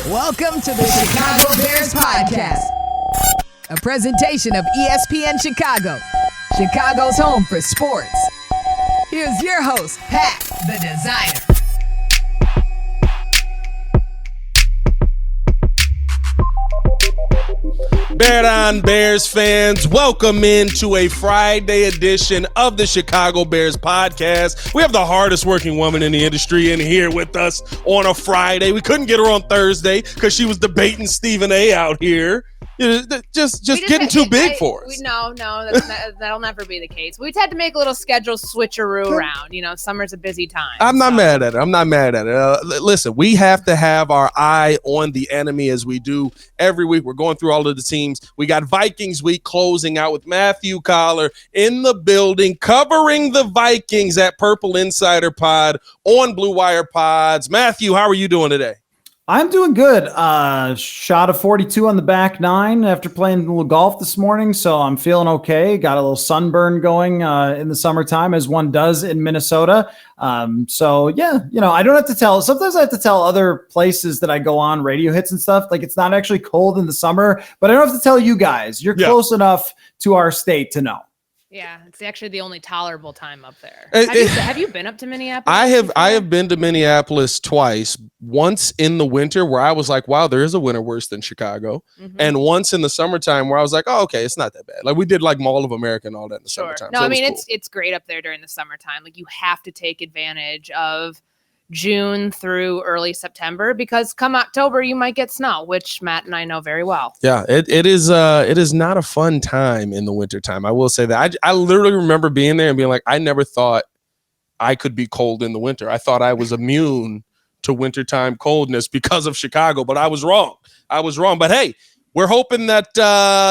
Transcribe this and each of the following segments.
Welcome to the Chicago Bears Podcast, a presentation of ESPN Chicago, Chicago's home for sports. Here's your host, Pat, the Designer. Bear Down Bears fans, welcome into a Friday edition of the Chicago Bears Podcast. We have the hardest working woman in the industry in here with us on a Friday. We couldn't get her on Thursday because she was debating Stephen A. out here. Just getting too big for us. No, that'll never be the case. We've had to make a little schedule switcheroo around. You know, summer's a busy time. I'm not mad at it. Listen, we have to have our eye on the enemy as we do every week. We're going through all of the teams. We got Vikings week closing out with Mattew Coller in the building, covering the Vikings at Purple Insider Pod on Blue Wire Pods. Matthew, how are you doing today? I'm doing good. Shot a 42 on the back nine after playing a little golf this morning, so I'm feeling okay. Got a little sunburn going in the summertime, as one does in Minnesota. So yeah, I don't have to tell. Sometimes I have to tell other places that I go on, radio hits and stuff. Like, it's not actually cold in the summer, but I don't have to tell you guys. You're close enough to our state to know. Yeah, it's actually the only tolerable time up there. Have you been up to Minneapolis? I have been to Minneapolis twice. Once in the winter where I was like, wow, there is a winter worse than Chicago. Mm-hmm. And once in the summertime where I was like, oh, okay, it's not that bad. Like, we did like Mall of America and all that in the summertime. No, so I mean, cool. it's great up there during the summertime. Like, you have to take advantage of June through early September, because come October you might get snow, which Matt and I know very well. Yeah, it is not a fun time in the wintertime. I will say that. I literally remember being there and being like, I never thought I could be cold in the winter. I thought I was immune to wintertime coldness because of Chicago, but I was wrong. But hey, we're hoping that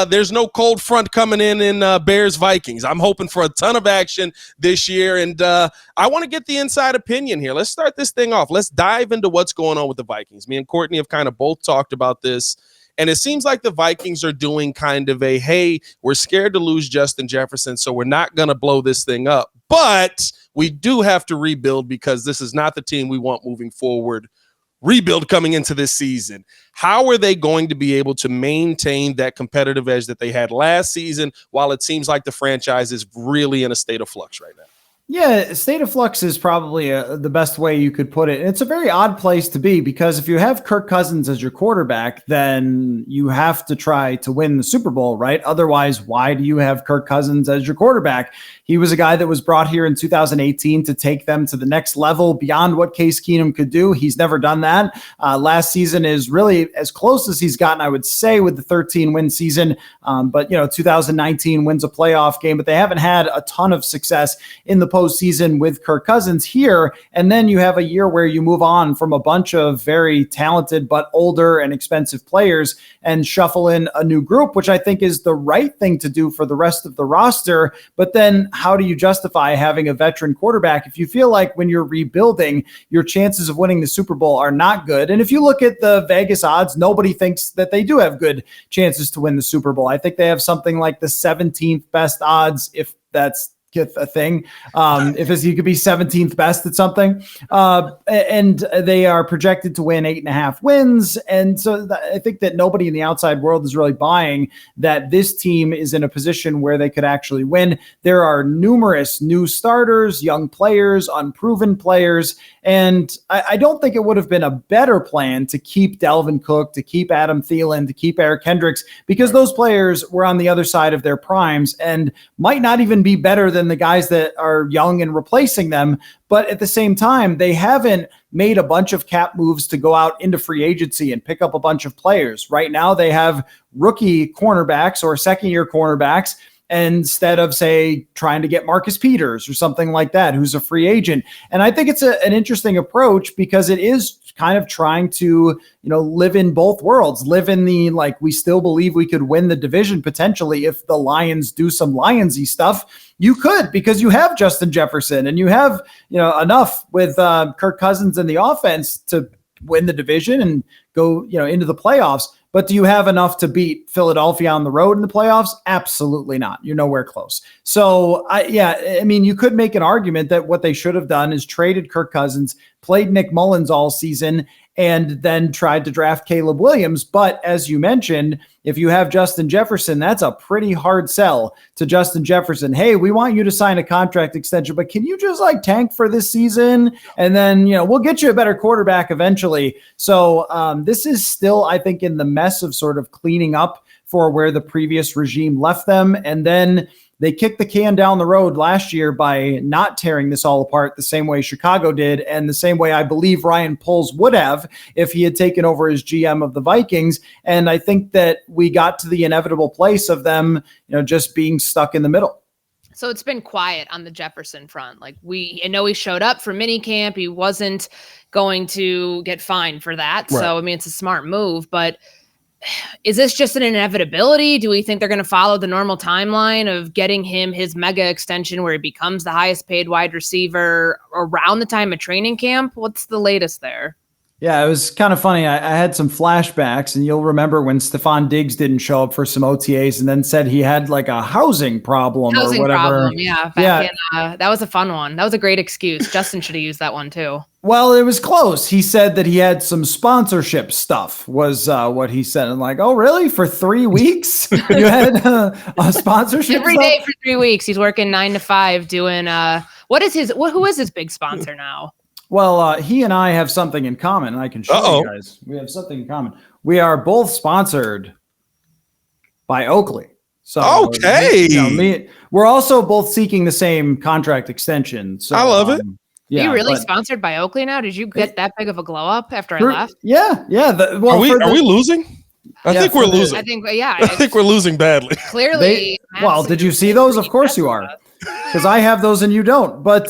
there's no cold front coming in Bears Vikings. I'm hoping for a ton of action this year, and I want to get the inside opinion here. Let's start this thing off. Let's dive into what's going on with the Vikings. Me and Courtney have kind of both talked about this, and it seems like the Vikings are doing kind of a, hey, we're scared to lose Justin Jefferson, so we're not going to blow this thing up. But we do have to rebuild because this is not the team we want moving forward. Rebuild coming into this season. How are they going to be able to maintain that competitive edge that they had last season while it seems like the franchise is really in a state of flux right now? Yeah, state of flux is probably the best way you could put it. It's a very odd place to be, because if you have Kirk Cousins as your quarterback, then you have to try to win the Super Bowl, right? Otherwise, why do you have Kirk Cousins as your quarterback? He was a guy that was brought here in 2018 to take them to the next level beyond what Case Keenum could do. He's never done that. Last season is really as close as he's gotten, I would say, with the 13-win season. But 2019 wins a playoff game, but they haven't had a ton of success in the postseason with Kirk Cousins here. And then you have a year where you move on from a bunch of very talented but older and expensive players and shuffle in a new group, which I think is the right thing to do for the rest of the roster. But then how do you justify having a veteran quarterback if you feel like when you're rebuilding, your chances of winning the Super Bowl are not good? And if you look at the Vegas odds, nobody thinks that they do have good chances to win the Super Bowl. I think they have something like the 17th best odds, if that's a thing. If you could be 17th best at something, and they are projected to win 8.5 wins. And so I think that nobody in the outside world is really buying that this team is in a position where they could actually win. There are numerous new starters, young players, unproven players. And I don't think it would have been a better plan to keep Dalvin Cook, to keep Adam Thielen, to keep Eric Kendricks, because those players were on the other side of their primes and might not even be better than the guys that are young and replacing them. But at the same time, they haven't made a bunch of cap moves to go out into free agency and pick up a bunch of players. Right now, they have rookie cornerbacks or second-year cornerbacks, instead of, say, trying to get Marcus Peters or something like that, who's a free agent. And I think it's an interesting approach, because it is kind of trying to, live in both worlds, live in the, like, we still believe we could win the division potentially if the Lions do some Lionsy stuff. You could, because you have Justin Jefferson and you have, enough with Kirk Cousins in the offense to win the division and go, into the playoffs. But do you have enough to beat Philadelphia on the road in the playoffs? Absolutely not. You're nowhere close. So, you could make an argument that what they should have done is traded Kirk Cousins, played Nick Mullins all season, and then tried to draft Caleb Williams. But as you mentioned, if you have Justin Jefferson, that's a pretty hard sell to Justin Jefferson. Hey, we want you to sign a contract extension, but can you just like tank for this season? And then, we'll get you a better quarterback eventually. So this is still, I think, in the mess of sort of cleaning up for where the previous regime left them. And then they kicked the can down the road last year by not tearing this all apart the same way Chicago did, and the same way I believe Ryan Poles would have if he had taken over as GM of the Vikings. And I think that we got to the inevitable place of them, just being stuck in the middle. So it's been quiet on the Jefferson front. Like I know he showed up for minicamp. He wasn't going to get fined for that. Right. So, it's a smart move, but is this just an inevitability? Do we think they're going to follow the normal timeline of getting him his mega extension where he becomes the highest paid wide receiver around the time of training camp? What's the latest there? Yeah, it was kind of funny. I had some flashbacks, and you'll remember when Stephon Diggs didn't show up for some OTAs and then said he had like a housing problem or whatever. That was a fun one. That was a great excuse. Justin should have used that one too. Well, it was close. He said that he had some sponsorship stuff was what he said. I'm like, oh, really? For 3 weeks? You had a sponsorship every day for 3 weeks. He's working 9 to 5 doing who is his big sponsor now? Well, he and I have something in common, and I can show you guys. We have something in common. We are both sponsored by Oakley. So okay. We're also both seeking the same contract extension. So I love it. Yeah, are you really sponsored by Oakley now? Did you get that big of a glow up after I left? Yeah. Are we losing? I think we're losing. I think we're losing badly. Clearly. Did you see those? Of course you are. Because I have those and you don't. But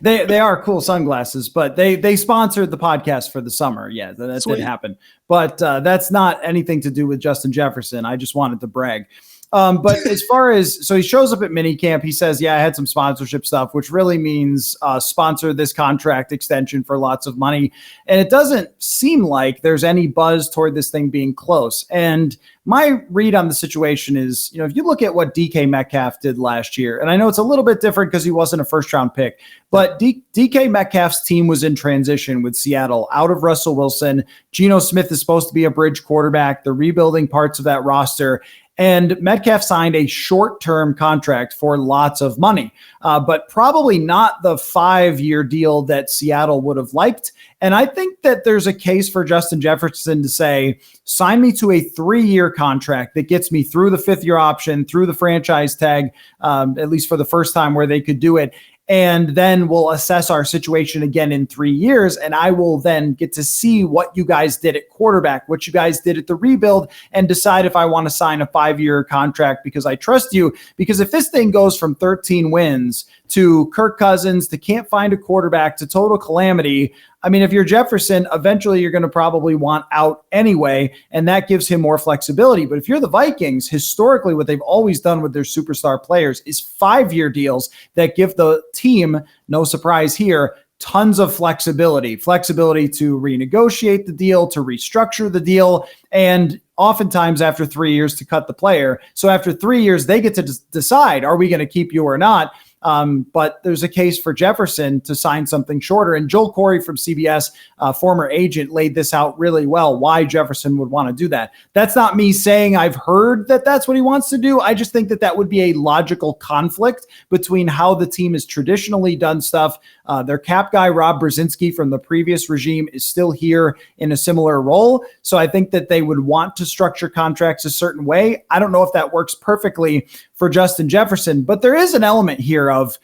they are cool sunglasses. But they sponsored the podcast for the summer. Yeah, that did happen. But that's not anything to do with Justin Jefferson. I just wanted to brag. But as far as, so he shows up at minicamp, he says, I had some sponsorship stuff, which really means sponsor this contract extension for lots of money. And it doesn't seem like there's any buzz toward this thing being close. And my read on the situation is, if you look at what DK Metcalf did last year, and I know it's a little bit different because he wasn't a first round pick, but DK Metcalf's team was in transition with Seattle out of Russell Wilson. Geno Smith is supposed to be a bridge quarterback. They're rebuilding parts of that roster. And Metcalf signed a short-term contract for lots of money, but probably not the 5-year deal that Seattle would have liked. And I think that there's a case for Justin Jefferson to say, sign me to a 3-year contract that gets me through the 5th-year option, through the franchise tag, at least for the first time where they could do it. And then we'll assess our situation again in 3 years. And I will then get to see what you guys did at quarterback, what you guys did at the rebuild, and decide if I want to sign a 5-year contract because I trust you. Because if this thing goes from 13 wins to Kirk Cousins to can't find a quarterback to total calamity, if you're Jefferson, eventually you're going to probably want out anyway, and that gives him more flexibility. But if you're the Vikings, historically, what they've always done with their superstar players is 5-year deals that give the team, no surprise here, tons of flexibility to renegotiate the deal, to restructure the deal, and oftentimes after 3 years to cut the player. So after 3 years, they get to decide, are we going to keep you or not? But there's a case for Jefferson to sign something shorter. And Joel Corey from CBS, former agent, laid this out really well, why Jefferson would want to do that. That's not me saying I've heard that that's what he wants to do. I just think that would be a logical conflict between how the team has traditionally done stuff. Their cap guy, Rob Brzezinski from the previous regime, is still here in a similar role. So I think that they would want to structure contracts a certain way. I don't know if that works perfectly for Justin Jefferson, but there is an element here of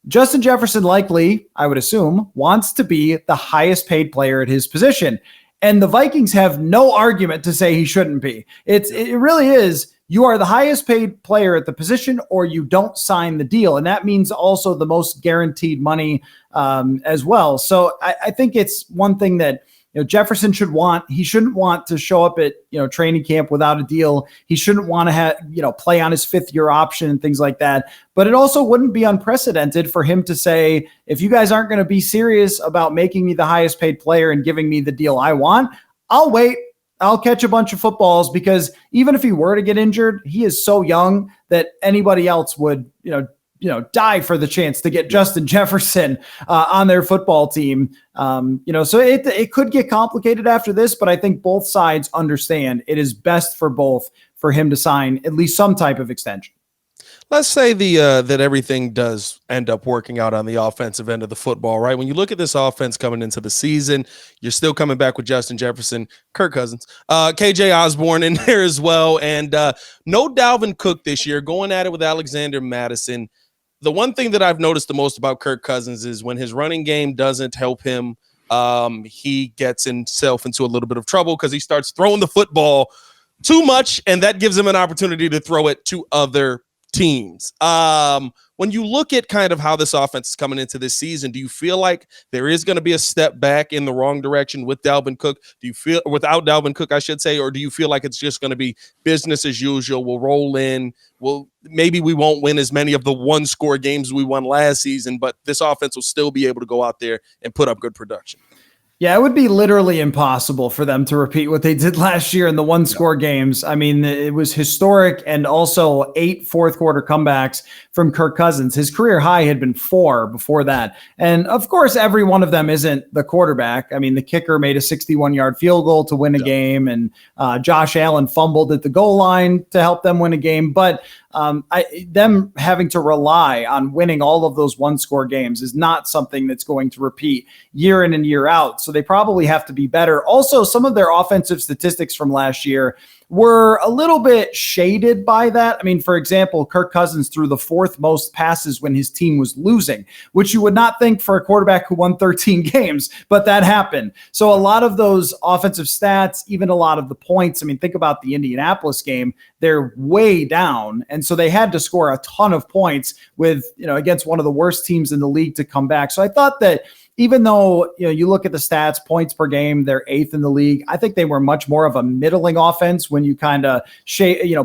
Justin Jefferson likely, I would assume, wants to be the highest paid player at his position. And the Vikings have no argument to say he shouldn't be. It really is, you are the highest paid player at the position or you don't sign the deal. And that means also the most guaranteed money as well. So I think it's one thing that Jefferson should want. He shouldn't want to show up at training camp without a deal. He shouldn't want to play on his 5th-year option and things like that. But it also wouldn't be unprecedented for him to say, if you guys aren't going to be serious about making me the highest paid player and giving me the deal I want, I'll wait. I'll catch a bunch of footballs, because even if he were to get injured, he is so young that anybody else would die for the chance to get Justin Jefferson on their football team. So it could get complicated after this, but I think both sides understand it is best for both for him to sign at least some type of extension. Let's say that everything does end up working out on the offensive end of the football, right? When you look at this offense coming into the season, you're still coming back with Justin Jefferson, Kirk Cousins, KJ Osborne in there as well, and no Dalvin Cook this year, going at it with Alexander Mattison. The one thing that I've noticed the most about Kirk Cousins is when his running game doesn't help him, he gets himself into a little bit of trouble because he starts throwing the football too much, and that gives him an opportunity to throw it to other teams. When you look at kind of how this offense is coming into this season, do you feel like there is going to be a step back in the wrong direction with Dalvin Cook? Do you feel without Dalvin Cook, I should say, or do you feel like it's just going to be business as usual? We'll roll in. Maybe we won't win as many of the one-score games we won last season, but this offense will still be able to go out there and put up good production. Yeah, it would be literally impossible for them to repeat what they did last year in the one-score games. I mean, it was historic, and also 8 fourth-quarter comebacks from Kirk Cousins. His career high had been 4 before that. And, of course, every one of them isn't the quarterback. I mean, the kicker made a 61-yard field goal to win a game, and Josh Allen fumbled at the goal line to help them win a game. But them having to rely on winning all of those one-score games is not something that's going to repeat year in and year out. So they probably have to be better. Also, some of their offensive statistics from last year were a little bit shaded by that. I mean, for example, Kirk Cousins threw the 4th most passes when his team was losing, which you would not think for a quarterback who won 13 games, but that happened. So a lot of those offensive stats, even a lot of the points, I mean, think about the Indianapolis game, they're way down. And so they had to score a ton of points with, against one of the worst teams in the league to come back. So I thought that even though, you look at the stats, points per game, they're 8th in the league. I think they were much more of a middling offense when you kind of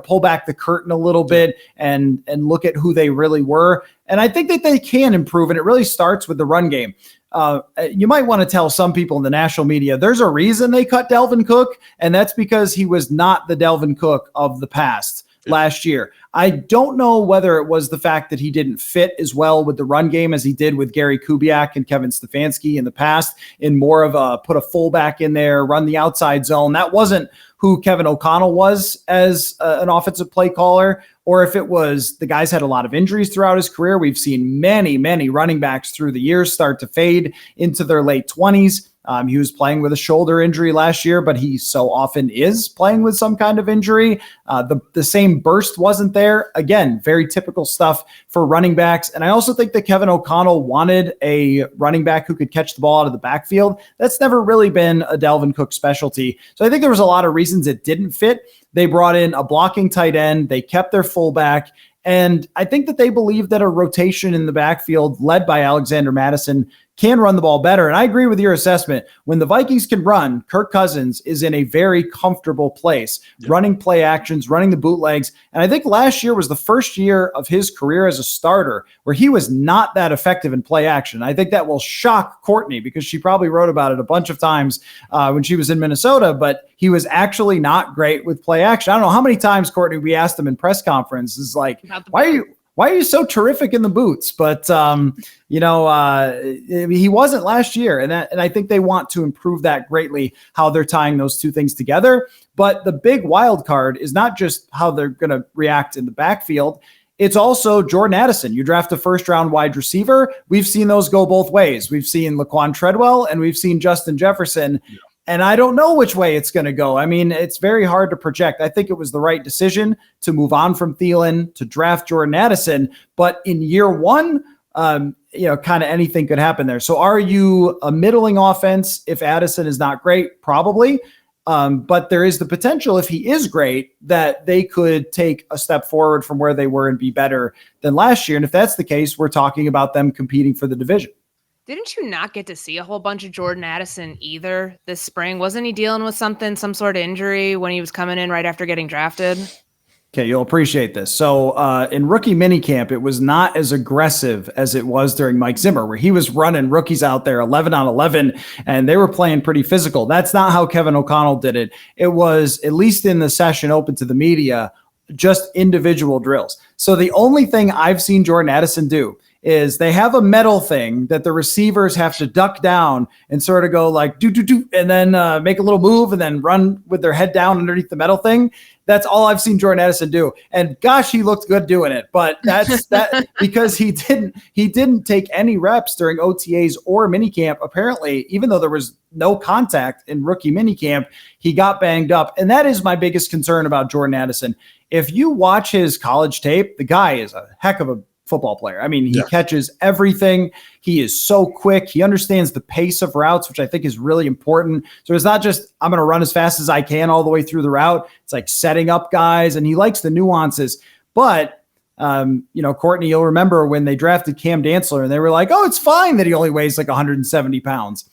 pull back the curtain a little bit and look at who they really were. And I think that they can improve, and it really starts with the run game. You might want to tell some people in the national media, there's a reason they cut Dalvin Cook, and that's because he was not the Dalvin Cook of the past last year. I don't know whether it was the fact that he didn't fit as well with the run game as he did with Gary Kubiak and Kevin Stefanski in the past, in more of a put a fullback in there, run the outside zone. That wasn't who Kevin O'Connell was as an offensive play caller, or if it was the guy's had a lot of injuries throughout his career. We've seen many, many running backs through the years start to fade into their late 20s. He was playing with a shoulder injury last year, but he so often is playing with some kind of injury. The same burst wasn't there. Again, very typical stuff for running backs. And I also think that Kevin O'Connell wanted a running back who could catch the ball out of the backfield. That's never really been a Dalvin Cook specialty. So I think there was a lot of reasons it didn't fit. They brought in a blocking tight end. They kept their fullback. And I think that they believe that a rotation in the backfield led by Alexander Mattison can run the ball better. And I agree with your assessment. When the Vikings can run, Kirk Cousins is in a very comfortable place, running play actions, running the bootlegs. And I think last year was the first year of his career as a starter where he was not that effective in play action. I think that will shock Courtney because she probably wrote about it a bunch of times when she was in Minnesota, but he was actually not great with play action. I don't know how many times, Courtney, we asked him in press conferences, like, why are you so terrific in the boots? But, he wasn't last year. And I think they want to improve that greatly, how they're tying those two things together. But the big wild card is not just how they're going to react in the backfield. It's also Jordan Addison. You draft a first-round wide receiver. We've seen those go both ways. We've seen Laquan Treadwell and we've seen Justin Jefferson. Yeah. And I don't know which way it's going to go. I mean, it's very hard to project. I think it was the right decision to move on from Thielen, to draft Jordan Addison. But in year one, kind of anything could happen there. So are you a middling offense if Addison is not great? Probably. But there is the potential, if he is great, that they could take a step forward from where they were and be better than last year. And if that's the case, we're talking about them competing for the division. Didn't you not get to see a whole bunch of Jordan Addison either this spring? Wasn't he dealing with some sort of injury when he was coming in right after getting drafted? Okay, you'll appreciate this. So in rookie minicamp, it was not as aggressive as it was during Mike Zimmer, where he was running rookies out there 11 on 11, and they were playing pretty physical. That's not how Kevin O'Connell did it. It was, at least in the session open to the media, just individual drills. So the only thing I've seen Jordan Addison do is they have a metal thing that the receivers have to duck down and sort of go like do, and then make a little move and then run with their head down underneath the metal thing. That's all I've seen Jordan Addison do. And gosh, he looked good doing it. But that's that because he didn't take any reps during OTAs or minicamp. Apparently, even though there was no contact in rookie minicamp, he got banged up. And that is my biggest concern about Jordan Addison. If you watch his college tape, the guy is a heck of a football player. I mean, he catches everything. He is so quick. He understands the pace of routes, which I think is really important. So it's not just, I'm going to run as fast as I can all the way through the route. It's like setting up guys, and he likes the nuances. But, Courtney, you'll remember when they drafted Cam Dantzler and they were like, oh, it's fine that he only weighs like 170 pounds.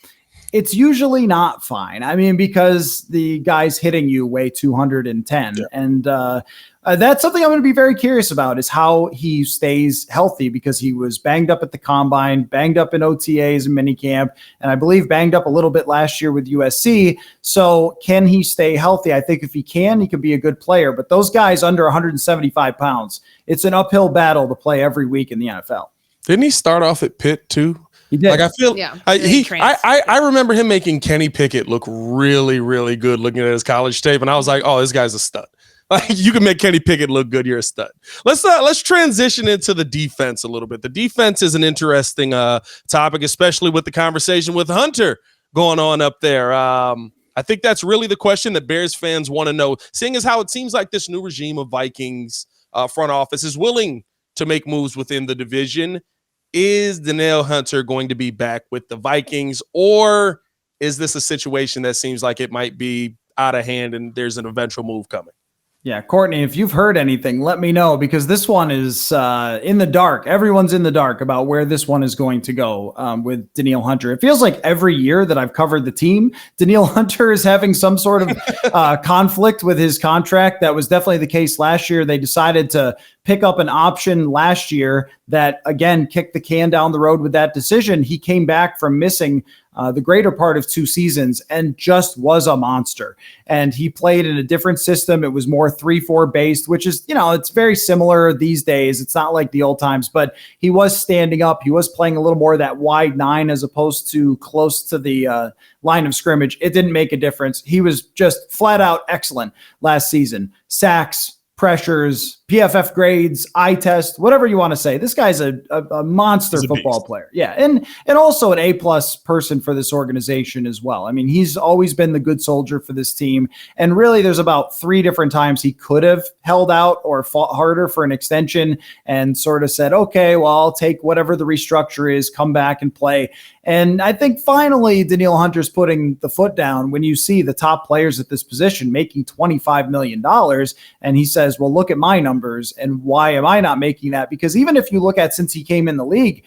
It's usually not fine. I mean, because the guys hitting you weigh 210. Yeah. And that's something I'm going to be very curious about, is how he stays healthy, because he was banged up at the combine, banged up in OTAs and minicamp, and I believe banged up a little bit last year with USC. So can he stay healthy? I think if he can, he could be a good player. But those guys under 175 pounds, it's an uphill battle to play every week in the NFL. Didn't he start off at Pitt too? He did. Like, I feel, I remember him making Kenny Pickett look really, really good looking at his college tape, and I was like, oh, this guy's a stud. Like, you can make Kenny Pickett look good, you're a stud. Let's transition into the defense a little bit. The defense is an interesting topic, especially with the conversation with Hunter going on up there. I think that's really the question that Bears fans want to know, seeing as how it seems like this new regime of Vikings front office is willing to make moves within the division. Is Danielle Hunter going to be back with the Vikings, or is this a situation that seems like it might be out of hand and there's an eventual move coming? Yeah, Courtney, if you've heard anything, let me know, because this one is in the dark. Everyone's in the dark about where this one is going to go with Danielle Hunter. It feels like every year that I've covered the team, Danielle Hunter is having some sort of conflict with his contract. That was definitely the case last year. They decided to pick up an option last year that, again, kicked the can down the road with that decision. He came back from missing the greater part of 2 seasons and just was a monster. And he played in a different system. It was more 3-4 based, which is, it's very similar these days. It's not like the old times, but he was standing up. He was playing a little more of that wide 9 as opposed to close to the line of scrimmage. It didn't make a difference. He was just flat out excellent last season. Sacks, pressures, PFF grades, eye test, whatever you want to say. This guy's a monster football player. Yeah. And also an A+ person for this organization as well. I mean, he's always been the good soldier for this team. And really, there's about 3 different times he could have held out or fought harder for an extension and sort of said, okay, well, I'll take whatever the restructure is, come back and play. And I think finally Danielle Hunter's putting the foot down when you see the top players at this position making $25 million. And he says, well, look at my numbers. And why am I not making that? Because even if you look at since he came in the league,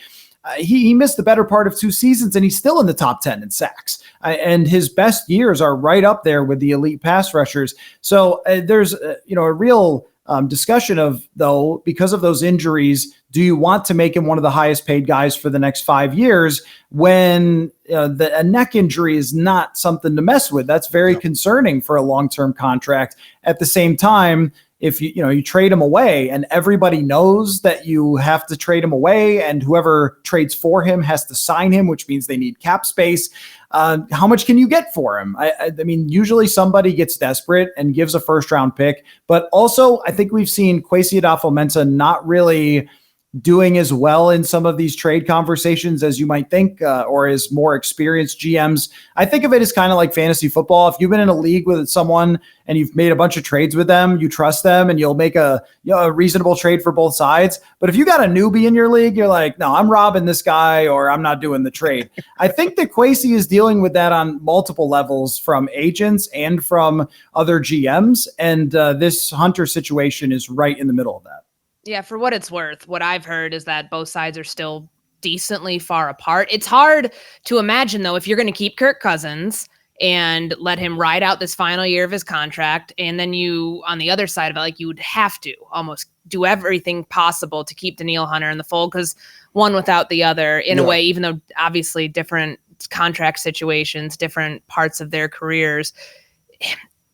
he missed the better part of 2 seasons, and he's still in the top 10 in sacks. And his best years are right up there with the elite pass rushers. So there's a real discussion of, though, because of those injuries, do you want to make him one of the highest paid guys for the next 5 years when a neck injury is not something to mess with? That's very concerning for a long-term contract. At the same time, if you trade him away and everybody knows that you have to trade him away, and whoever trades for him has to sign him, which means they need cap space, how much can you get for him? I mean, usually somebody gets desperate and gives a first-round pick, but also I think we've seen Kwesi Adolfo-Mensah not really doing as well in some of these trade conversations as you might think, or as more experienced GMs. I think of it as kind of like fantasy football. If you've been in a league with someone and you've made a bunch of trades with them, you trust them and you'll make a reasonable trade for both sides. But if you got a newbie in your league, you're like, no, I'm robbing this guy or I'm not doing the trade. I think that Kwesi is dealing with that on multiple levels, from agents and from other GMs. And this Hunter situation is right in the middle of that. Yeah, for what it's worth, what I've heard is that both sides are still decently far apart. It's hard to imagine, though, if you're going to keep Kirk Cousins and let him ride out this final year of his contract, and then you, on the other side of it, like, you would have to almost do everything possible to keep Danielle Hunter in the fold, because one without the other, in a way, even though obviously different contract situations, different parts of their careers,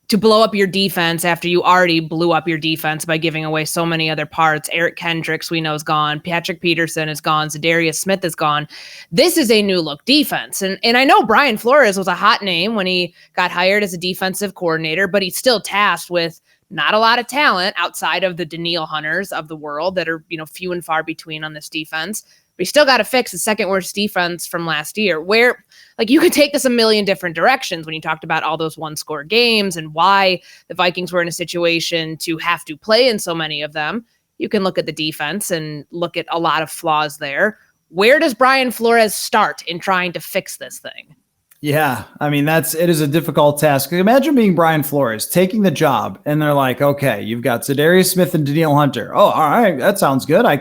to blow up your defense after you already blew up your defense by giving away so many other parts. Eric Kendricks, we know, is gone. Patrick Peterson is gone. Zadarius Smith is gone. This is a new look defense. And I know Brian Flores was a hot name when he got hired as a defensive coordinator, but he's still tasked with not a lot of talent outside of the Danielle Hunters of the world that are, few and far between on this defense. But you still got to fix the second worst defense from last year, where you could take this a million different directions when you talked about all those one-score games and why the Vikings were in a situation to have to play in so many of them. You can look at the defense and look at a lot of flaws there. Where does Brian Flores start in trying to fix this thing? Yeah, I mean, it is a difficult task. Imagine being Brian Flores, taking the job, and they're like, okay, you've got Zadarius Smith and Danielle Hunter. Oh, all right, that sounds good. All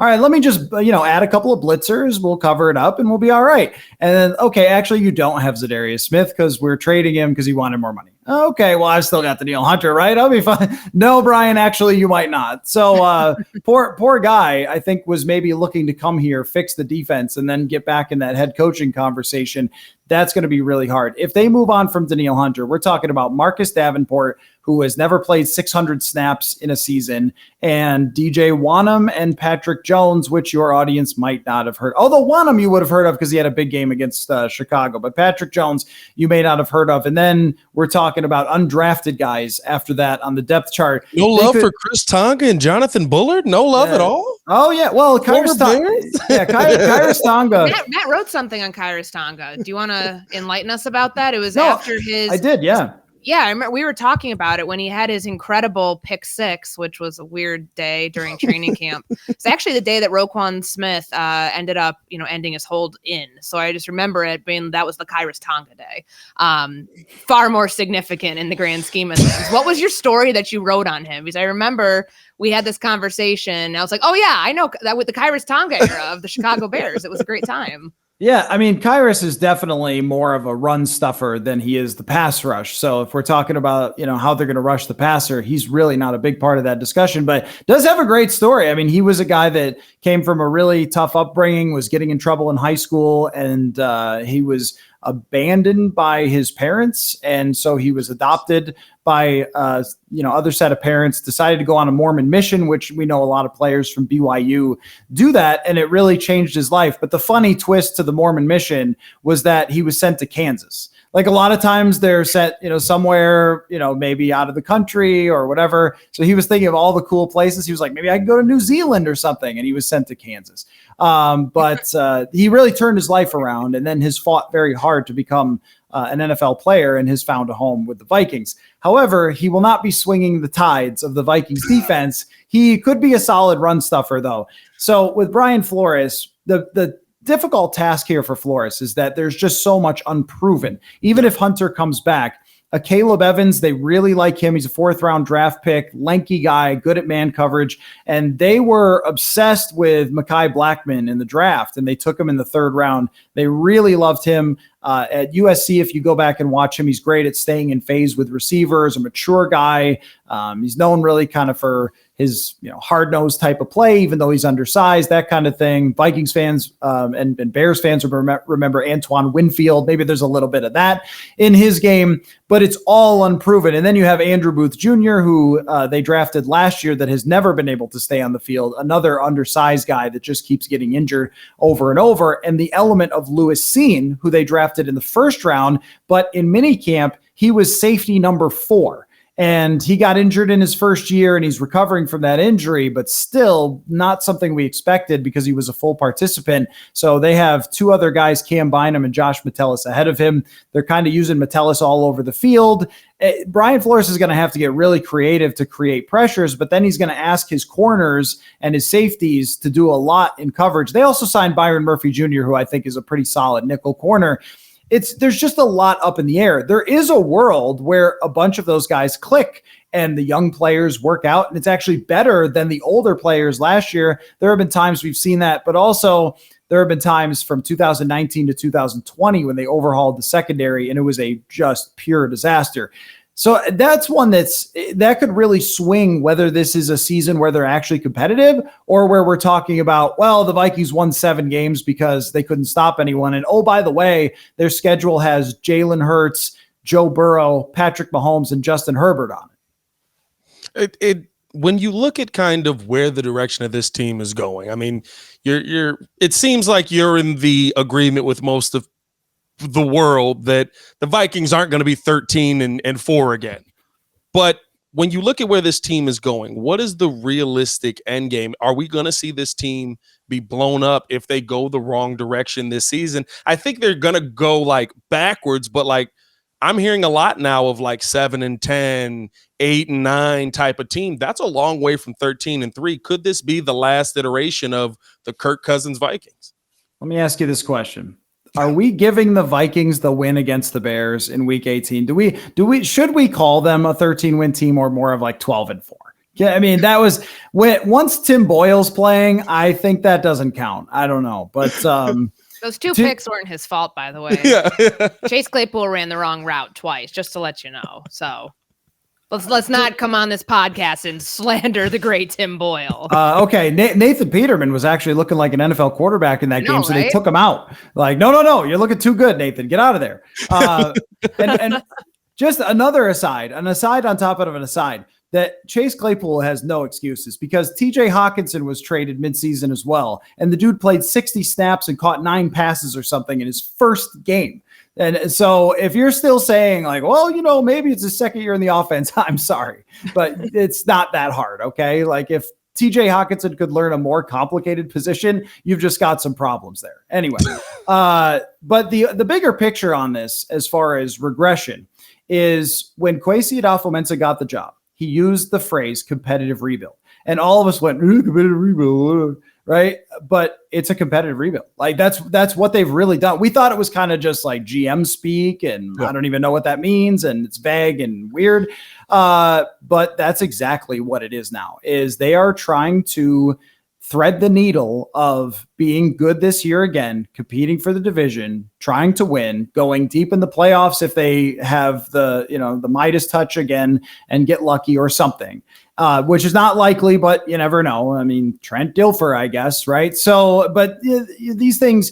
right, let me just, add a couple of blitzers. We'll cover it up and we'll be all right. And then, okay, actually, you don't have Zadarius Smith because we're trading him because he wanted more money. Okay, well, I've still got Danielle Hunter, right? I'll be fine. No, Brian, actually, you might not. So poor guy, I think, was maybe looking to come here, fix the defense, and then get back in that head coaching conversation. That's going to be really hard. If they move on from Danielle Hunter, we're talking about Marcus Davenport, who has never played 600 snaps in a season, and DJ Wanham and Patrick Jones, which your audience might not have heard. Although Wanham you would have heard of because he had a big game against Chicago, but Patrick Jones you may not have heard of. And then we're talking about undrafted guys after that on the depth chart. No love for Chris Tonga and Jonathan Bullard? No love at all? Oh, yeah. Well, Kyrus Tonga. Matt wrote something on Kyrus Tonga. Do you want to enlighten us about that? It was after his... I did, yeah. Yeah, I remember we were talking about it when he had his incredible pick six, which was a weird day during training camp. It's actually the day that Roquan Smith ended up, ending his hold in. So I just remember it being that was the Kyrus Tonga day. Far more significant in the grand scheme of things. What was your story that you wrote on him? Because I remember we had this conversation. And I was like, oh yeah, I know that with the Kyrus Tonga era of the Chicago Bears. It was a great time. Yeah, I mean, Kyrus is definitely more of a run stuffer than he is the pass rush. So if we're talking about, how they're going to rush the passer, he's really not a big part of that discussion, but does have a great story. I mean, he was a guy that came from a really tough upbringing, was getting in trouble in high school, and he was abandoned by his parents. And so he was adopted by, other set of parents, decided to go on a Mormon mission, which we know a lot of players from BYU do that. And it really changed his life. But the funny twist to the Mormon mission was that he was sent to Kansas. Like a lot of times they're sent, somewhere, maybe out of the country or whatever. So he was thinking of all the cool places. He was like, maybe I can go to New Zealand or something. And he was sent to Kansas. But he really turned his life around and then has fought very hard to become an NFL player and has found a home with the Vikings. However, he will not be swinging the tides of the Vikings defense. He could be a solid run stuffer, though. So with Brian Flores, the difficult task here for Flores is that there's just so much unproven. Even if Hunter comes back, Caleb Evans, they really like him. He's a 4th-round draft pick, lanky guy, good at man coverage. And they were obsessed with Mekhi Blackman in the draft, and they took him in the 3rd round. They really loved him. At USC, if you go back and watch him, he's great at staying in phase with receivers, a mature guy. He's known really kind of for his hard-nosed type of play, even though he's undersized, that kind of thing. Vikings fans and Bears fans remember Antoine Winfield. Maybe there's a little bit of that in his game, but it's all unproven. And then you have Andrew Booth Jr., who they drafted last year that has never been able to stay on the field, another undersized guy that just keeps getting injured over and over. And the element of Lewis Seen, who they drafted in the 1st round, but in minicamp, he was safety number 4. And he got injured in his first year and he's recovering from that injury, but still not something we expected because he was a full participant. So they have 2 other guys, Cam Bynum and Josh Metellus, ahead of him. They're kind of using Metellus all over the field. Brian Flores is going to have to get really creative to create pressures, but then he's going to ask his corners and his safeties to do a lot in coverage. They also signed Byron Murphy Jr., who I think is a pretty solid nickel corner. There's just a lot up in the air. There is a world where a bunch of those guys click and the young players work out, and it's actually better than the older players last year. There have been times we've seen that, but also there have been times from 2019 to 2020 when they overhauled the secondary and it was a just pure disaster. So that's one that could really swing whether this is a season where they're actually competitive or where we're talking about, well, the Vikings won 7 games because they couldn't stop anyone. And oh, by the way, their schedule has Jalen Hurts, Joe Burrow, Patrick Mahomes, and Justin Herbert on it. When you look at kind of where the direction of this team is going, I mean, it seems like you're in the agreement with most of the world that the Vikings aren't going to be 13-4 again. But when you look at where this team is going, what is the realistic end game? Are we going to see this team be blown up if they go the wrong direction this season? I think they're going to go like backwards, but like I'm hearing a lot now of like 7-10, 8-9 type of team. That's a long way from 13-3. Could this be the last iteration of the Kirk Cousins Vikings? Let me ask you this question. Are we giving the Vikings the win against the Bears in week 18? Should we call them a 13-win team or more of like 12-4? Yeah, I mean, that was once Tim Boyle's playing, I think that doesn't count. I don't know, but those two picks weren't his fault, by the way. Yeah. Chase Claypool ran the wrong route twice, just to let you know. So let's not come on this podcast and slander the great Tim Boyle. Okay, Nathan Peterman was actually looking like an NFL quarterback in that game, so they took him out. Like, no, you're looking too good, Nathan. Get out of there. And just an aside on top of an aside, that Chase Claypool has no excuses because TJ Hawkinson was traded midseason as well. And the dude played 60 snaps and caught 9 passes or something in his first game. And so if you're still saying like, well, maybe it's his second year in the offense, I'm sorry, but it's not that hard. Okay. Like if TJ Hawkinson could learn a more complicated position, you've just got some problems there. Anyway, but the bigger picture on this, as far as regression, is when Kwesi Adolfo-Mensah got the job, he used the phrase competitive rebuild. And all of us went, competitive rebuild, right? But it's a competitive rebuild. Like that's what they've really done. We thought it was kind of just like GM speak, and I don't even know what that means, and it's vague and weird. But that's exactly what it is now, is they are trying to thread the needle of being good this year again, competing for the division, trying to win, going deep in the playoffs if they have the Midas touch again and get lucky or something, which is not likely, but you never know. I mean, Trent Dilfer, I guess, right? So, but these things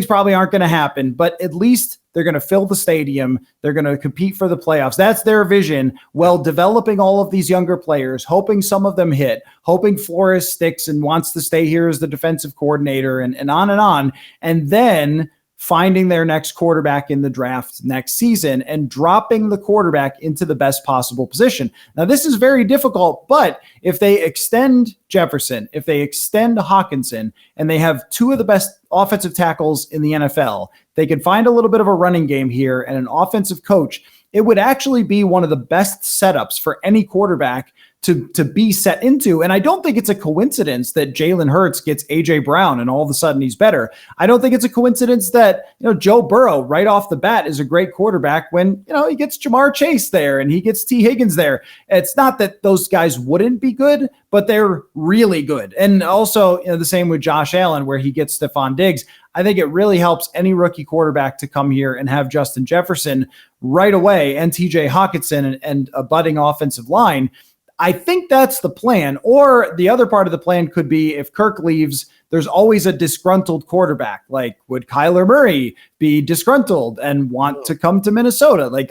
probably aren't going to happen, but at least they're going to fill the stadium. They're going to compete for the playoffs. That's their vision. Well, developing all of these younger players, hoping some of them hit, hoping Flores sticks and wants to stay here as the defensive coordinator, and on. And then finding their next quarterback in the draft next season and dropping the quarterback into the best possible position. Now, this is very difficult, but if they extend Jefferson, if they extend Hawkinson, and they have 2 of the best offensive tackles in the NFL, they can find a little bit of a running game here and an offensive coach. It would actually be one of the best setups for any quarterback to be set into. And I don't think it's a coincidence that Jalen Hurts gets AJ Brown and all of a sudden he's better. I don't think it's a coincidence that, Joe Burrow right off the bat is a great quarterback when, he gets Jamar Chase there and he gets T Higgins there. It's not that those guys wouldn't be good, but they're really good. And also, the same with Josh Allen, where he gets Stephon Diggs. I think it really helps any rookie quarterback to come here and have Justin Jefferson right away and TJ Hawkinson and a budding offensive line. I think that's the plan. Or the other part of the plan could be if Kirk leaves, there's always a disgruntled quarterback. Like, would Kyler Murray be disgruntled and want to come to Minnesota? Like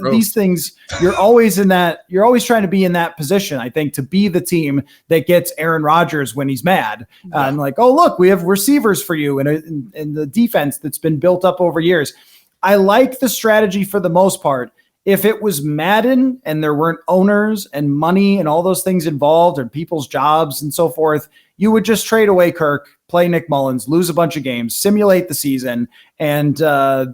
these things, you're always trying to be in that position, I think, to be the team that gets Aaron Rodgers when he's mad. And like, oh, look, we have receivers for you in the defense that's been built up over years. I like the strategy for the most part. If it was Madden and there weren't owners and money and all those things involved and people's jobs and so forth, you would just trade away Kirk, play Nick Mullins, lose a bunch of games, simulate the season, and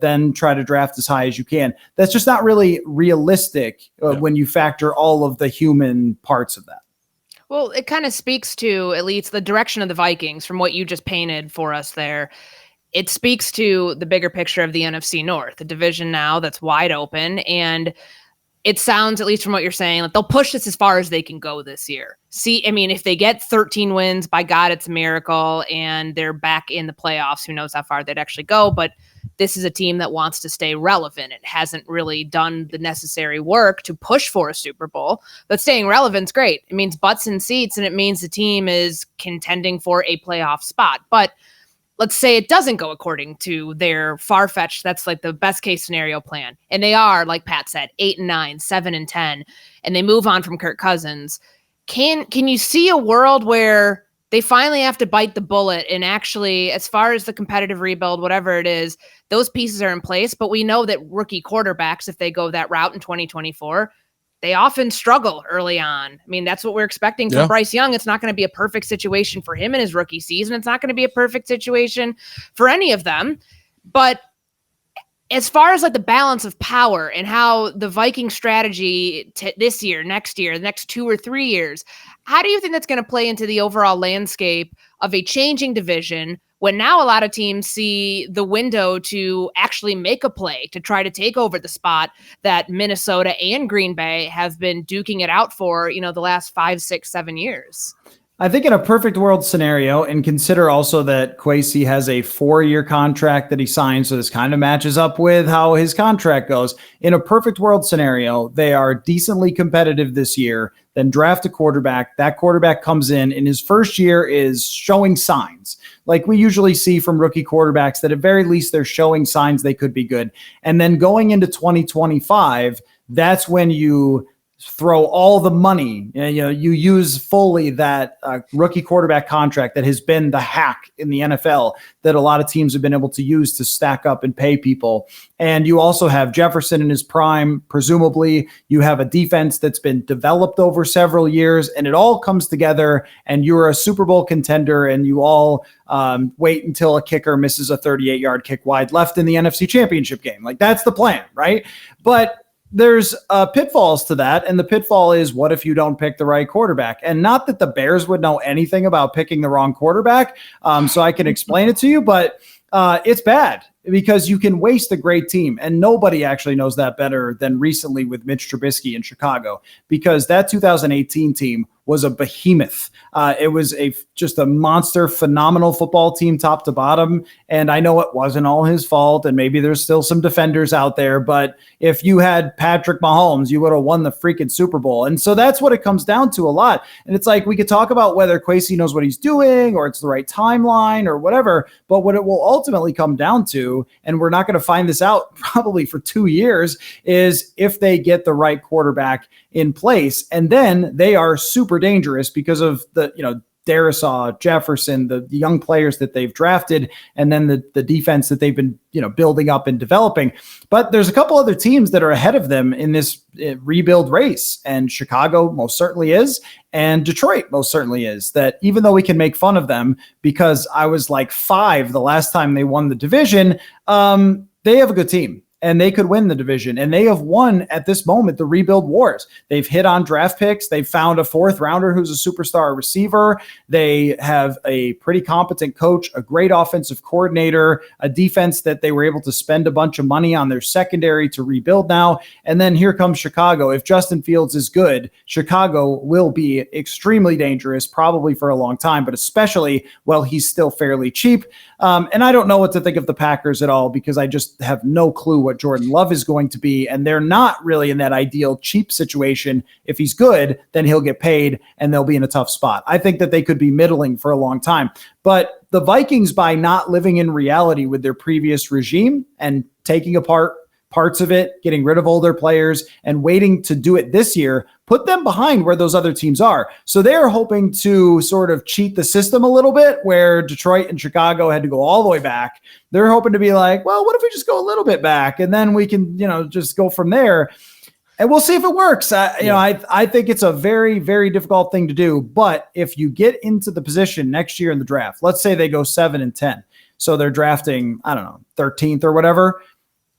then try to draft as high as you can. That's just not really realistic when you factor all of the human parts of that. Well, it kind of speaks to at least the direction of the Vikings from what you just painted for us there. It speaks to the bigger picture of the NFC North, the division now that's wide open. And it sounds, at least from what you're saying, like they'll push this as far as they can go this year. If they get 13 wins, by God, it's a miracle, and they're back in the playoffs. Who knows how far they'd actually go, but this is a team that wants to stay relevant. It hasn't really done the necessary work to push for a Super Bowl, but staying relevant is great. It means butts in seats, and it means the team is contending for a playoff spot. But let's say it doesn't go according to their far-fetched, that's like the best case scenario plan. And they are, like Pat said, 8-9, 7-10, and they move on from Kirk Cousins. Can you see a world where they finally have to bite the bullet and actually, as far as the competitive rebuild, whatever it is, those pieces are in place, but we know that rookie quarterbacks, if they go that route in 2024, they often struggle early on. I mean, that's what we're expecting from Bryce Young. It's not going to be a perfect situation for him in his rookie season. It's not going to be a perfect situation for any of them. But as far as like the balance of power and how the Viking strategy this year, next year, the next 2 or 3 years, how do you think that's going to play into the overall landscape of a changing division when now a lot of teams see the window to actually make a play to try to take over the spot that Minnesota and Green Bay have been duking it out for, the last 5, 6, 7 years? I think in a perfect world scenario, and consider also that Kwesi has a 4-year contract that he signed, so this kind of matches up with how his contract goes. In a perfect world scenario, they are decently competitive this year, then draft a quarterback. That quarterback comes in his first year is showing signs, like we usually see from rookie quarterbacks, that at very least they're showing signs they could be good. And then going into 2025, that's when you throw all the money, you use fully that rookie quarterback contract that has been the hack in the NFL that a lot of teams have been able to use to stack up and pay people. And you also have Jefferson in his prime. Presumably you have a defense that's been developed over several years, and it all comes together and you're a Super Bowl contender, and you all wait until a kicker misses a 38-yard kick wide left in the NFC Championship game. Like, that's the plan, right? But there's pitfalls to that. And the pitfall is, what if you don't pick the right quarterback? And not that the Bears would know anything about picking the wrong quarterback. So I can explain it to you, but it's bad because you can waste a great team. And nobody actually knows that better than recently with Mitch Trubisky in Chicago, because that 2018 team was a behemoth. It was just a monster, phenomenal football team, top to bottom. And I know it wasn't all his fault, and maybe there's still some defenders out there, but if you had Patrick Mahomes, you would have won the freaking Super Bowl. And so that's what it comes down to a lot. And it's like, we could talk about whether Kwesi knows what he's doing or it's the right timeline or whatever, but what it will ultimately come down to, and we're not going to find this out probably for 2 years, is if they get the right quarterback in place. And then they are super dangerous because of the, Darisaw, Jefferson, the young players that they've drafted, and then the defense that they've been, building up and developing. But there's a couple other teams that are ahead of them in this rebuild race, and Chicago most certainly is, and Detroit most certainly is. That even though we can make fun of them because I was like 5 the last time they won the division, they have a good team. And they could win the division. And they have won at this moment the rebuild wars. They've hit on draft picks. They've found a 4th rounder who's a superstar receiver. They have a pretty competent coach, a great offensive coordinator, a defense that they were able to spend a bunch of money on their secondary to rebuild now. And then here comes Chicago. If Justin Fields is good, Chicago will be extremely dangerous, probably for a long time, but especially while he's still fairly cheap. And I don't know what to think of the Packers at all, because I just have no clue what Jordan Love is going to be. And they're not really in that ideal cheap situation. If he's good, then he'll get paid and they'll be in a tough spot. I think that they could be middling for a long time. But the Vikings, by not living in reality with their previous regime and taking apart parts of it, getting rid of older players and waiting to do it this year, put them behind where those other teams are. So they're hoping to sort of cheat the system a little bit, where Detroit and Chicago had to go all the way back. They're hoping to be like, well, what if we just go a little bit back and then we can, just go from there. And we'll see if it works. I think it's a very, very difficult thing to do. But if you get into the position next year in the draft, let's say they go 7-10. So they're drafting, 13th or whatever.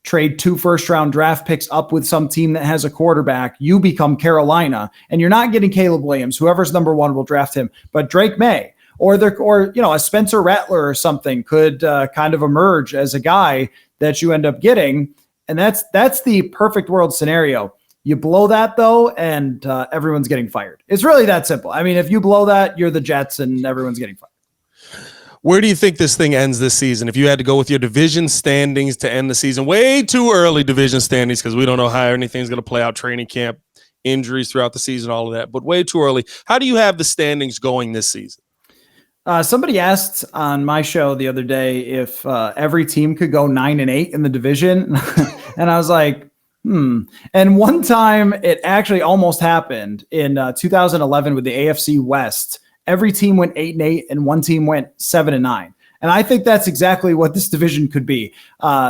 Trade 2 first-round draft picks up with some team that has a quarterback, you become Carolina, and you're not getting Caleb Williams. Whoever's number 1 will draft him, but Drake May or a Spencer Rattler or something could kind of emerge as a guy that you end up getting, and that's the perfect world scenario. You blow that though, and everyone's getting fired. It's really that simple. I mean, if you blow that, you're the Jets, and everyone's getting fired. Where do you think this thing ends this season? If you had to go with your division standings to end the season, way too early division standings, because we don't know how anything's going to play out, training camp, injuries throughout the season, all of that, but way too early. How do you have the standings going this season? Somebody asked on my show the other day if every team could go 9-8 in the division. And I was like, And one time it actually almost happened in 2011 with the AFC West. Every team went 8-8 and one team went 7-9. And I think that's exactly what this division could be,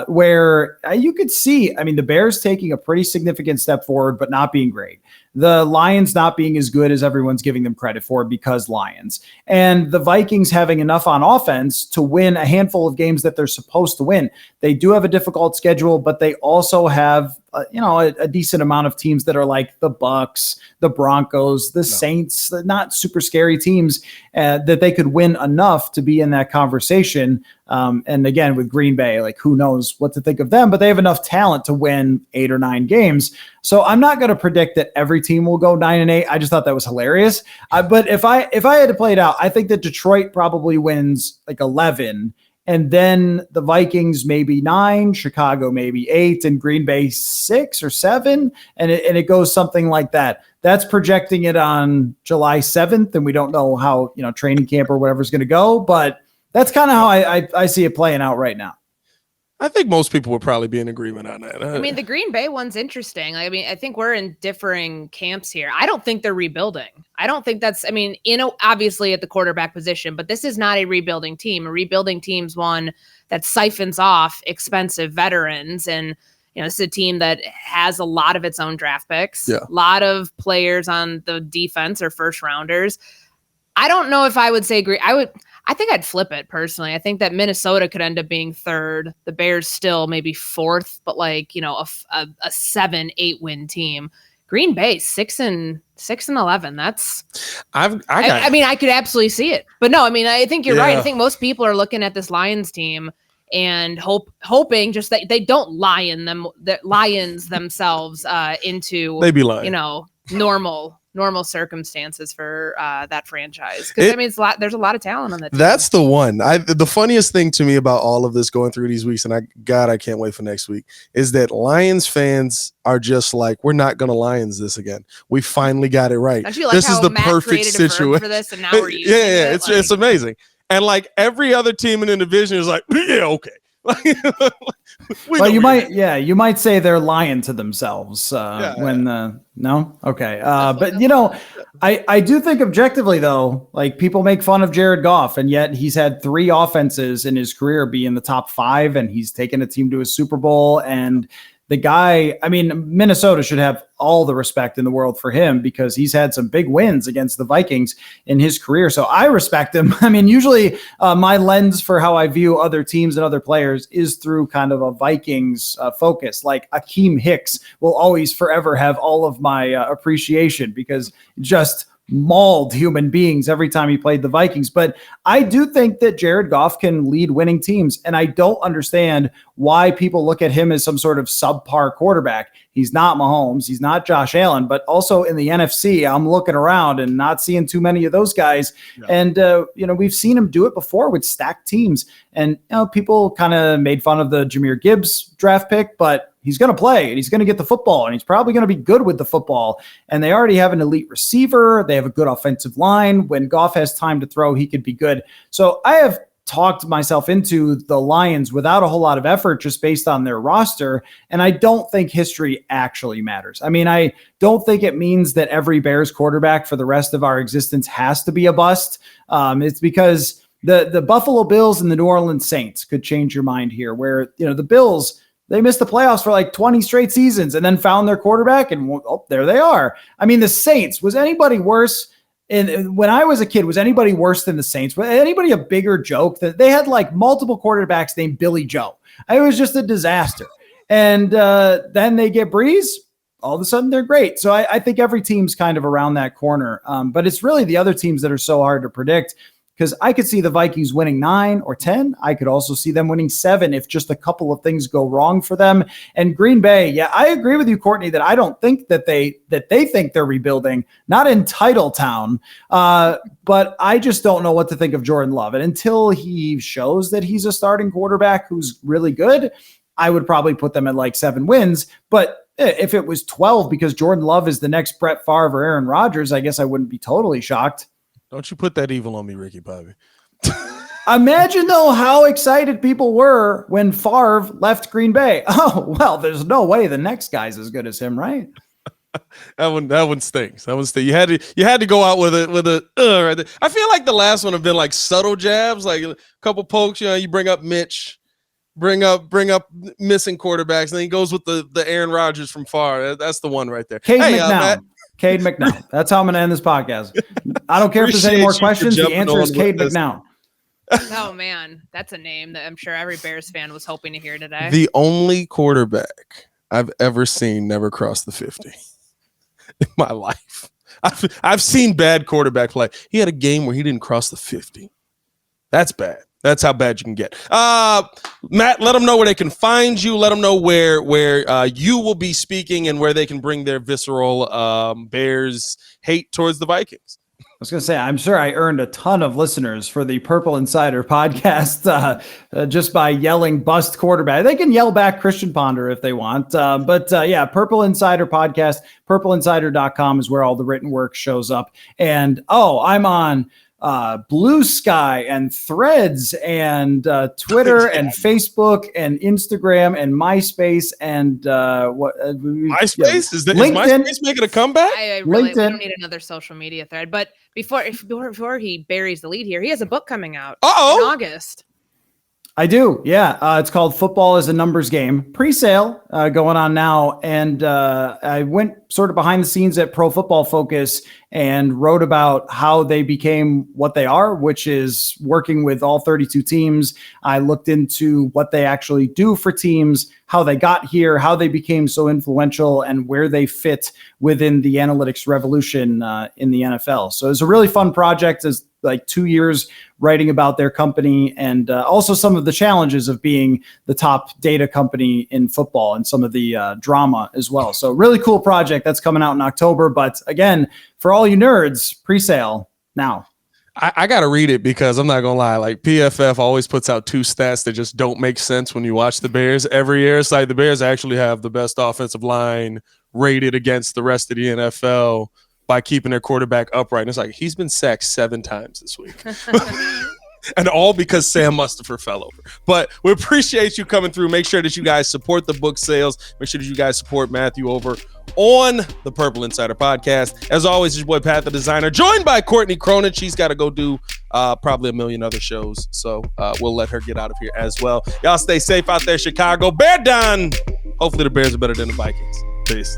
where you could see, the Bears taking a pretty significant step forward, but not being great. The Lions not being as good as everyone's giving them credit for because Lions. And the Vikings having enough on offense to win a handful of games that they're supposed to win. They do have a difficult schedule, but they also have a decent amount of teams that are like the Bucks, the Broncos, the Saints, not super scary teams that they could win enough to be in that conversation. And again, with Green Bay, like who knows what to think of them, but they have enough talent to win 8 or 9 games. So I'm not going to predict that every team will go 9-8. I just thought that was hilarious. But if I had to play it out, I think that Detroit probably wins like 11. And then the Vikings maybe 9, Chicago maybe 8, and Green Bay 6 or 7. And it goes something like that. That's projecting it on July 7th. And we don't know how, training camp or whatever is going to go. But that's kind of how I see it playing out right now. I think most people would probably be in agreement on that. The Green Bay one's interesting. I think we're in differing camps here. I don't think they're rebuilding. I don't think that's, obviously at the quarterback position, but this is not a rebuilding team. A rebuilding team's one that siphons off expensive veterans. And, this is a team that has a lot of its own draft picks, a lot of players on the defense or first rounders. I don't know if I would say agree. I think I'd flip it personally. I think that Minnesota could end up being 3rd. The Bears still maybe 4th, but a 7-8 win team. Green Bay 6-11. That's I could absolutely see it. But no, I think you're right. I think most people are looking at this Lions team and hoping just that they don't lions themselves into they be lying. Normal circumstances for that franchise. Because there's a lot of talent on that team. That's the one. The funniest thing to me about all of this going through these weeks, and I can't wait for next week, is that Lions fans are just like, we're not going to Lions this again. We finally got it right. This is the perfect situation for this, and now we're using it's amazing. And like every other team in the division is like, yeah, okay. You might say they're lying to themselves no. Okay. But I do think objectively though, like people make fun of Jared Goff, and yet he's had 3 offenses in his career be in the top 5, and he's taken a team to a Super Bowl. And the guy, Minnesota should have all the respect in the world for him because he's had some big wins against the Vikings in his career. So I respect him. Usually my lens for how I view other teams and other players is through kind of a Vikings focus. Like Akeem Hicks will always forever have all of my appreciation because just mauled human beings every time he played the Vikings. But I do think that Jared Goff can lead winning teams. And I don't understand why people look at him as some sort of subpar quarterback. He's not Mahomes. He's not Josh Allen. But also in the NFC, I'm looking around and not seeing too many of those guys. Yeah. And, we've seen him do it before with stacked teams. And, people kind of made fun of the Jahmyr Gibbs draft pick, but he's going to play and he's going to get the football and he's probably going to be good with the football. And they already have an elite receiver. They have a good offensive line. When Goff has time to throw, he could be good. So I have talked myself into the Lions without a whole lot of effort, just based on their roster. And I don't think history actually matters. I don't think it means that every Bears quarterback for the rest of our existence has to be a bust. It's because the Buffalo Bills and the New Orleans Saints could change your mind here, where, the Bills, they missed the playoffs for like 20 straight seasons and then found their quarterback and there they are. The Saints, was anybody worse? And when I was a kid, was anybody worse than the Saints? Was anybody a bigger joke? That they had like multiple quarterbacks named Billy Joe. It was just a disaster. And then they get Breeze. All of a sudden they're great. So I think every team's kind of around that corner. But it's really the other teams that are so hard to predict, because I could see the Vikings winning 9 or 10. I could also see them winning 7 if just a couple of things go wrong for them. And Green Bay, I agree with you, Courtney, that I don't think that they think they're rebuilding, not in Title Town. But I just don't know what to think of Jordan Love. And until he shows that he's a starting quarterback who's really good, I would probably put them at like 7 wins. But if it was 12 because Jordan Love is the next Brett Favre or Aaron Rodgers, I guess I wouldn't be totally shocked. Don't you put that evil on me, Ricky Bobby. Imagine, though, how excited people were when Favre left Green Bay. Oh, well, there's no way the next guy's as good as him, right? That one stinks. That one stinks. You had to go out with a right there. I feel like the last one have been like subtle jabs, like a couple pokes. You bring up Mitch, bring up missing quarterbacks, and then he goes with the Aaron Rodgers from Favre. That's the one right there. Cade McNown. That's how I'm going to end this podcast. I don't care if there's any more questions. The answer is Cade McNown. Oh, man. That's a name that I'm sure every Bears fan was hoping to hear today. The only quarterback I've ever seen never cross the 50 in my life. I've seen bad quarterback play. He had a game where he didn't cross the 50. That's bad. That's how bad you can get. Matt, let them know where they can find you. Let them know where you will be speaking and where they can bring their visceral Bears hate towards the Vikings. I was going to say, I'm sure I earned a ton of listeners for the Purple Insider podcast just by yelling bust quarterback. They can yell back Christian Ponder if they want. But Purple Insider podcast, purpleinsider.com is where all the written work shows up. And, I'm on Blue Sky and Threads and Twitter and Facebook and Instagram and MySpace and MySpace? Is MySpace making a comeback? We don't need another social media thread. But before he buries the lead here, he has a book coming out in August. I do. Yeah. It's called Football is a Numbers Game. Pre-sale going on now. And I went sort of behind the scenes at Pro Football Focus and wrote about how they became what they are, which is working with all 32 teams. I looked into what they actually do for teams, how they got here, how they became so influential, and where they fit within the analytics revolution in the NFL. So it's a really fun project. It's like 2 years writing about their company and also some of the challenges of being the top data company in football and some of the drama as well. So really cool project that's coming out in October. But again, for all you nerds, pre-sale now. I got to read it because I'm not going to lie. Like PFF always puts out two stats that just don't make sense when you watch the Bears every year. It's like the Bears actually have the best offensive line rated against the rest of the NFL by keeping their quarterback upright. And it's like, he's been sacked 7 times this week. And all because Sam Mustipher fell over. But we appreciate you coming through. Make sure that you guys support the book sales. Make sure that you guys support Matthew over on the Purple Insider podcast. As always, it's your boy Pat the Designer, joined by Courtney Cronin. She's got to go do probably a million other shows. So we'll let her get out of here as well. Y'all stay safe out there, Chicago. Bear down. Hopefully the Bears are better than the Vikings. Peace.